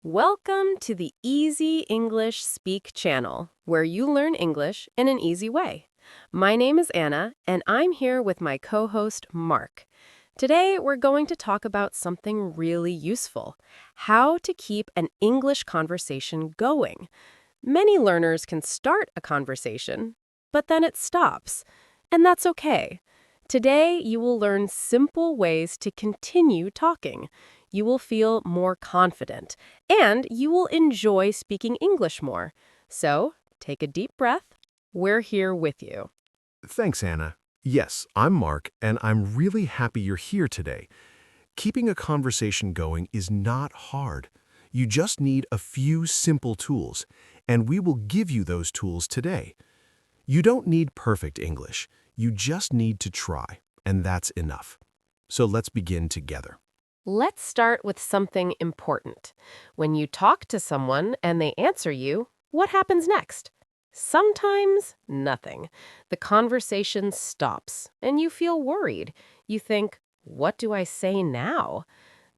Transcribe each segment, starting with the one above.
Welcome to the Easy English Speak channel, where you learn English in an easy way. My name is Anna, and I'm here with my co-host, Mark. Today, we're going to talk about something really useful, how to keep an English conversation going. Many learners can start a conversation, but then it stops, and that's okay. Today, you will learn simple ways to continue talking. You will feel more confident, and you will enjoy speaking English more. So, take a deep breath. We're here with you. Thanks, Anna. Yes, I'm Mark, and I'm really happy you're here today. Keeping a conversation going is not hard. You just need a few simple tools, and we will give you those tools today. You don't need perfect English. You just need to try, and that's enough. So let's begin together. Let's start with something important. When you talk to someone and they answer you, what happens next? Sometimes nothing. The conversation stops, and you feel worried. You think, what do I say now?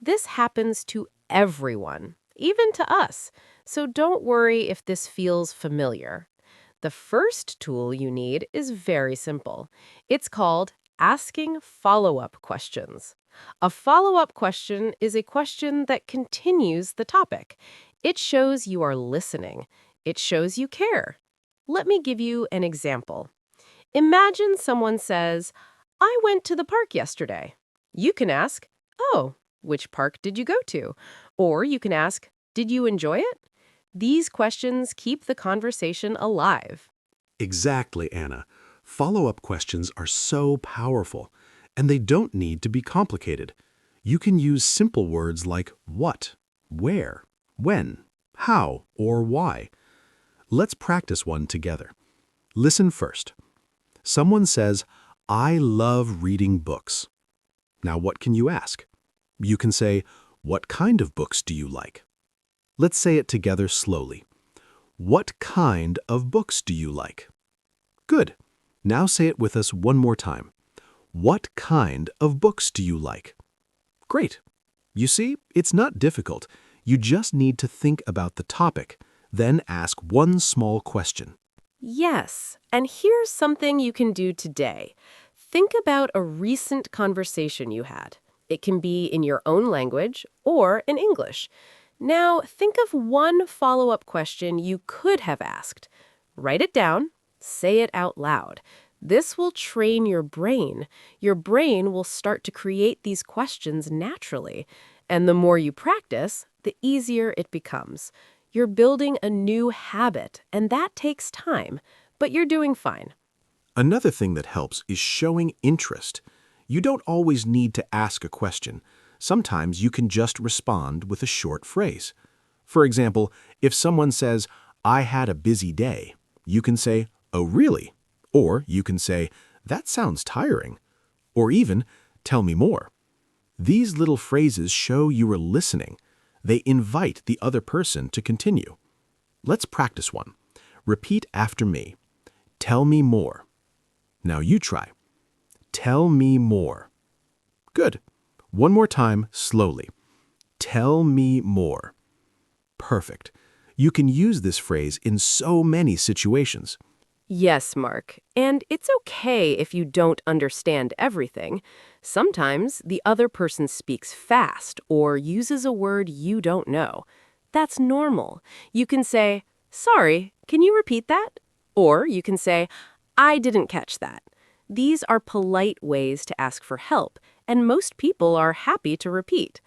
This happens to everyone, even to us. So don't worry if this feels familiar. The first tool you need is very simple. It's called asking follow-up questions. A follow-up question is a question that continues the topic. It shows you are listening. It shows you care. Let me give you an example. Imagine someone says, I went to the park yesterday. You can ask, oh, which park did you go to? Or you can ask, did you enjoy it? These questions keep the conversation alive. Exactly, Anna. Follow-up questions are so powerful, and they don't need to be complicated. You can use simple words like what, where, when, how, or why. Let's practice one together. Listen first. Someone says, I love reading books. Now, what can you ask? You can say, what kind of books do you like? Let's say it together slowly. What kind of books do you like? Good. Now say it with us one more time. What kind of books do you like? Great. You see, it's not difficult. You just need to think about the topic, then ask one small question. Yes, and here's something you can do today. Think about a recent conversation you had. It can be in your own language or in English. Now, think of one follow-up question you could have asked. Write it down. Say it out loud. This will train your brain. Your brain will start to create these questions naturally. And the more you practice, the easier it becomes. You're building a new habit, and that takes time, but you're doing fine. Another thing that helps is showing interest. You don't always need to ask a question. Sometimes you can just respond with a short phrase. For example, if someone says, I had a busy day, you can say, oh, really? Or you can say, that sounds tiring. Or even, tell me more. These little phrases show you are listening. They invite the other person to continue. Let's practice one. Repeat after me. Tell me more. Now you try. Tell me more. Good. One more time, slowly. Tell me more. Perfect. You can use this phrase in so many situations. Yes, Mark. And it's okay if you don't understand everything. Sometimes the other person speaks fast or uses a word you don't know. That's normal. You can say, sorry, can you repeat that? Or you can say, I didn't catch that. These are polite ways to ask for help, and most people are happy to repeat.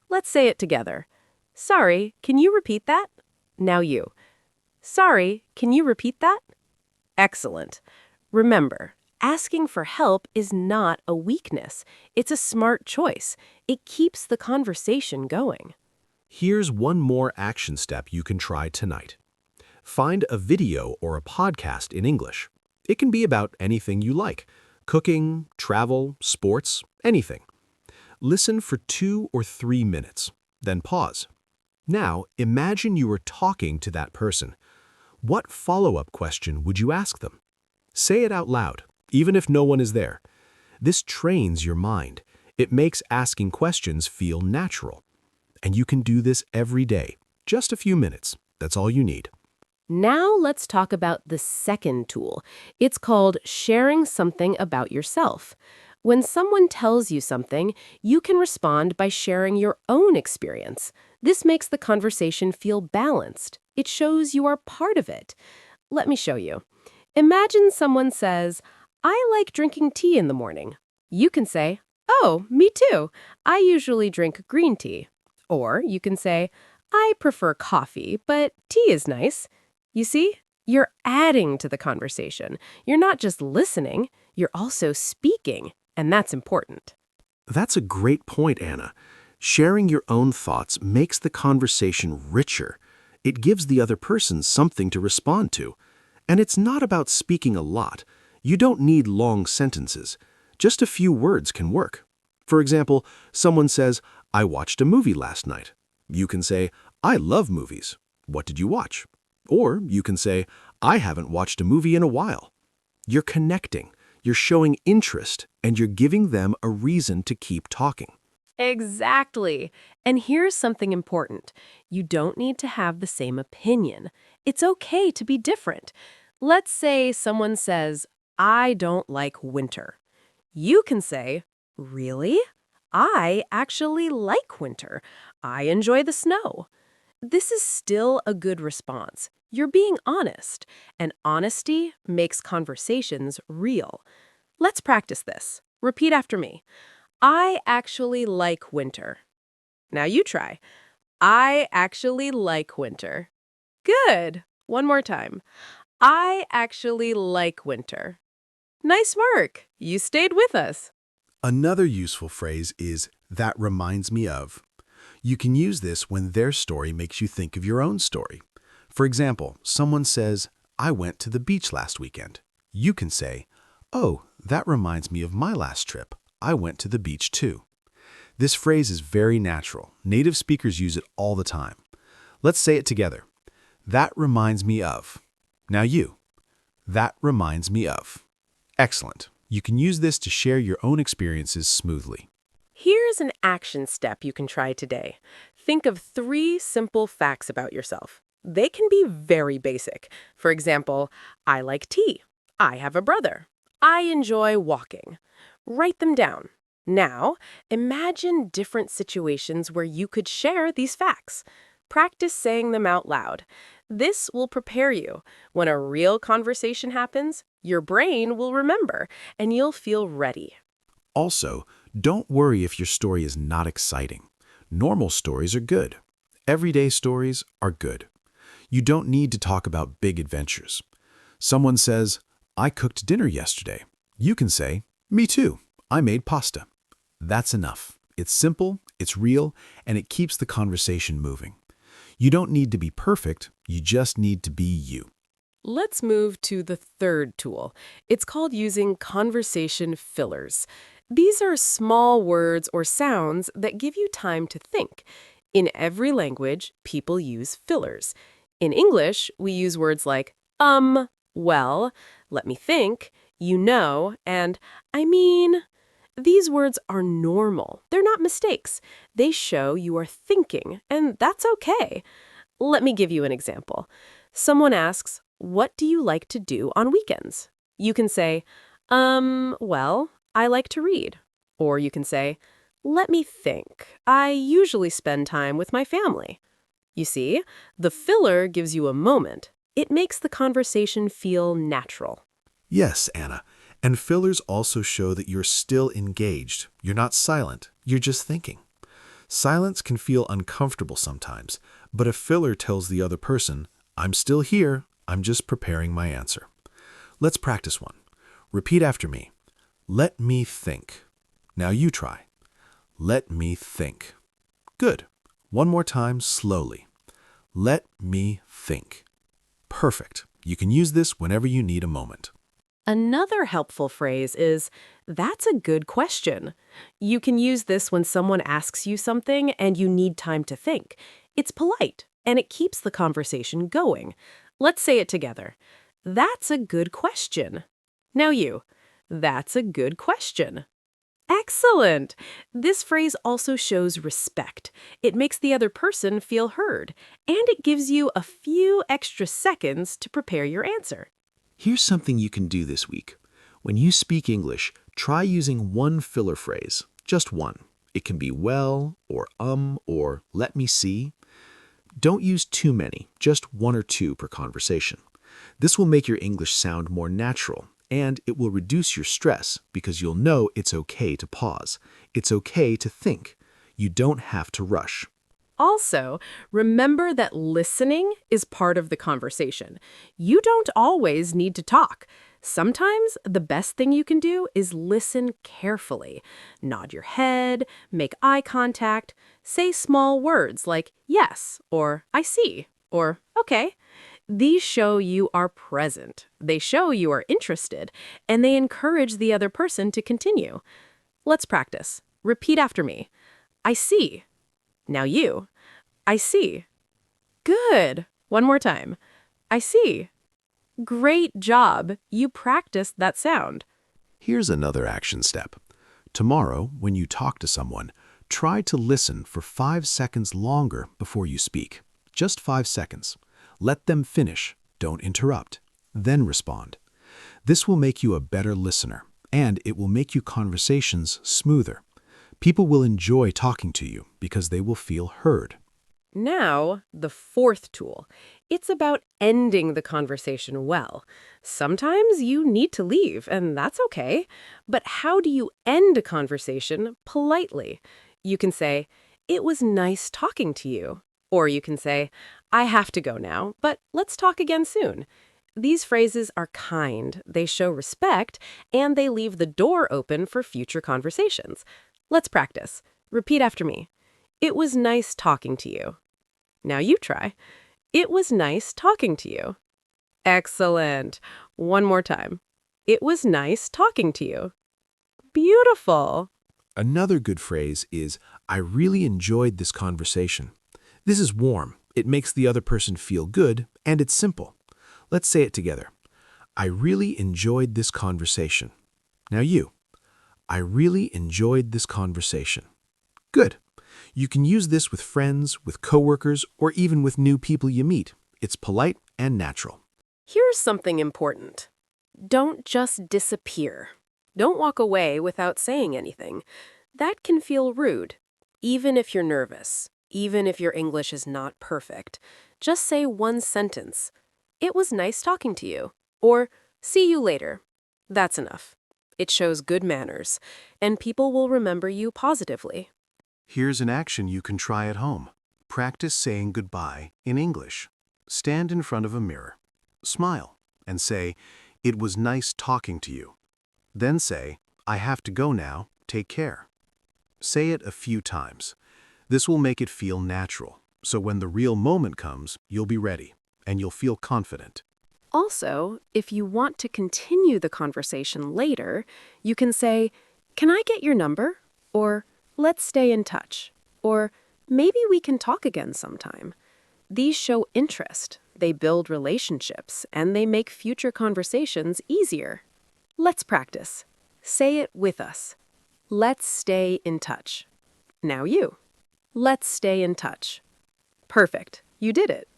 Let's say it together. Sorry, can you repeat that? Now you. Sorry, can you repeat that? Excellent. Remember, asking for help is not a weakness. It's a smart choice. It keeps the conversation going. Here's one more action step you can try tonight. Find a video or a podcast in English. It can be about anything you like: cooking, travel, sports, anything. Listen for 2 or 3 minutes, then pause. Now, imagine you are talking to that person. What follow-up question would you ask them? Say it out loud, even if no one is there. This trains your mind. It makes asking questions feel natural. And you can do this every day. Just a few minutes. That's all you need. Now let's talk about the second tool. It's called sharing something about yourself. When someone tells you something, you can respond by sharing your own experience. This makes the conversation feel balanced. It shows you are part of it. Let me show you. Imagine someone says, "I like drinking tea in the morning." You can say, "Oh, me too. I usually drink green tea." Or you can say, "I prefer coffee, but tea is nice." You see, you're adding to the conversation. You're not just listening, you're also speaking, and that's important. That's a great point, Anna. Sharing your own thoughts makes the conversation richer. It gives the other person something to respond to. And it's not about speaking a lot. You don't need long sentences. Just a few words can work. For example, someone says, "I watched a movie last night." You can say, "I love movies. What did you watch?" Or you can say, "I haven't watched a movie in a while." You're connecting, you're showing interest, and you're giving them a reason to keep talking. Exactly. And here's something important. You don't need to have the same opinion. It's okay to be different. Let's say someone says, "I don't like winter." You can say, "Really? I actually like winter. I enjoy the snow." This is still a good response. You're being honest, and honesty makes conversations real. Let's practice this. Repeat after me. I actually like winter. Now you try. I actually like winter. Good. One more time. I actually like winter. Nice work. You stayed with us. Another useful phrase is, "that reminds me of." You can use this when their story makes you think of your own story. For example, someone says, "I went to the beach last weekend." You can say, "Oh, that reminds me of my last trip. I went to the beach too." This phrase is very natural. Native speakers use it all the time. Let's say it together. That reminds me of. Now you. That reminds me of. Excellent. You can use this to share your own experiences smoothly. Here's an action step you can try today. Think of 3 simple facts about yourself. They can be very basic. For example, I like tea. I have a brother. I enjoy walking. Write them down. Now, imagine different situations where you could share these facts. Practice saying them out loud. This will prepare you. When a real conversation happens, your brain will remember and you'll feel ready. Also, don't worry if your story is not exciting. Normal stories are good. Everyday stories are good. You don't need to talk about big adventures. Someone says, "I cooked dinner yesterday." You can say, "Me too. I made pasta." That's enough. It's simple, it's real, and it keeps the conversation moving. You don't need to be perfect, you just need to be you. Let's move to the third tool. It's called using conversation fillers. These are small words or sounds that give you time to think. In every language, people use fillers. In English, we use words like well, let me think, you know, and I mean. These words are normal. They're not mistakes. They show you are thinking, and that's okay. Let me give you an example. Someone asks, "What do you like to do on weekends?" You can say, well, I like to read." Or you can say, "Let me think. I usually spend time with my family." You see, the filler gives you a moment. It makes the conversation feel natural. Yes, Anna. And fillers also show that you're still engaged. You're not silent. You're just thinking. Silence can feel uncomfortable sometimes, but a filler tells the other person, "I'm still here. I'm just preparing my answer." Let's practice one. Repeat after me. Let me think. Now you try. Let me think. Good. One more time, slowly. Let me think. Perfect. You can use this whenever you need a moment. Another helpful phrase is, "That's a good question." You can use this when someone asks you something and you need time to think. It's polite, and it keeps the conversation going. Let's say it together. That's a good question. Now you. That's a good question. Excellent! This phrase also shows respect. It makes the other person feel heard, and it gives you a few extra seconds to prepare your answer. Here's something you can do this week. When you speak English, try using one filler phrase, just one. It can be well, or let me see. Don't use too many, just one or two per conversation. This will make your English sound more natural, and it will reduce your stress because you'll know it's okay to pause. It's okay to think. You don't have to rush. Also, remember that listening is part of the conversation. You don't always need to talk. Sometimes the best thing you can do is listen carefully. Nod your head, make eye contact, say small words like yes, or I see, or okay. These show you are present. They show you are interested, and they encourage the other person to continue. Let's practice. Repeat after me. I see. Now you. I see. Good. One more time. I see. Great job. You practiced that sound. Here's another action step. Tomorrow, when you talk to someone, try to listen for 5 seconds longer before you speak. Just 5 seconds. Let them finish. Don't interrupt. Then respond. This will make you a better listener, and it will make your conversations smoother. People will enjoy talking to you because they will feel heard. Now, the fourth tool. It's about ending the conversation well. Sometimes you need to leave, and that's okay. But how do you end a conversation politely? You can say, "It was nice talking to you." Or you can say, "I have to go now, but let's talk again soon." These phrases are kind, they show respect, and they leave the door open for future conversations. Let's practice. Repeat after me. It was nice talking to you. Now you try. It was nice talking to you. Excellent. One more time. It was nice talking to you. Beautiful. Another good phrase is, I really enjoyed this conversation. This is warm. It makes the other person feel good, and it's simple. Let's say it together. I really enjoyed this conversation. Now you. I really enjoyed this conversation. Good. You can use this with friends, with coworkers, or even with new people you meet. It's polite and natural. Here's something important. Don't just disappear. Don't walk away without saying anything. That can feel rude, even if you're nervous, even if your English is not perfect. Just say one sentence. It was nice talking to you. Or, see you later. That's enough. It shows good manners, and people will remember you positively. Here's an action you can try at home. Practice saying goodbye in English. Stand in front of a mirror. Smile and say, "It was nice talking to you." Then say, "I have to go now. Take care." Say it a few times. This will make it feel natural, so when the real moment comes, you'll be ready, and you'll feel confident. Also, if you want to continue the conversation later, you can say, "Can I get your number?" Or, "Let's stay in touch." Or, "Maybe we can talk again sometime." These show interest, they build relationships, and they make future conversations easier. Let's practice. Say it with us. Let's stay in touch. Now you. Let's stay in touch. Perfect. You did it.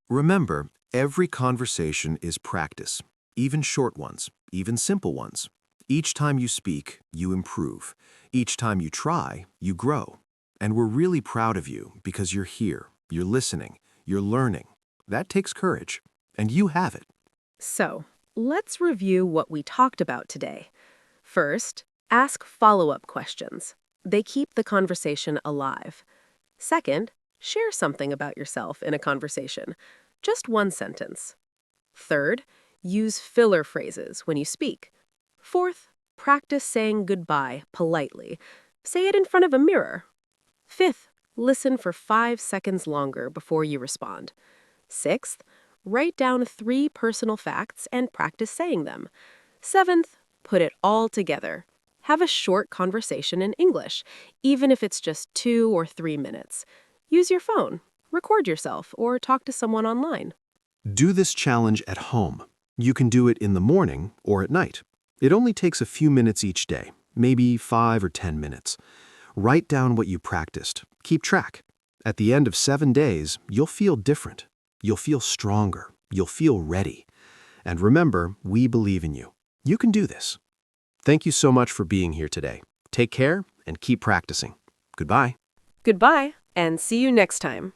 Remember, every conversation is practice, even short ones, even simple ones. Each time you speak, you improve. Each time you try, you grow. And we're really proud of you because you're here, you're listening, you're learning. That takes courage, and you have it. So, let's review what we talked about today. First, ask follow-up questions. They keep the conversation alive. Second, share something about yourself in a conversation. Just one sentence. Third, use filler phrases when you speak. Fourth, practice saying goodbye politely. Say it in front of a mirror. Fifth, listen for 5 seconds longer before you respond. Sixth, write down 3 personal facts and practice saying them. Seventh, put it all together. Have a short conversation in English, even if it's just 2 or 3 minutes. Use your phone, record yourself, or talk to someone online. Do this challenge at home. You can do it in the morning or at night. It only takes a few minutes each day. maybe 5 or 10 minutes. Write down what you practiced. Keep track. At the end of 7 days, you'll feel different. You'll feel stronger. You'll feel ready. And remember, we believe in you. You can do this. Thank you so much for being here today. Take care and keep practicing. Goodbye. Goodbye, and see you next time.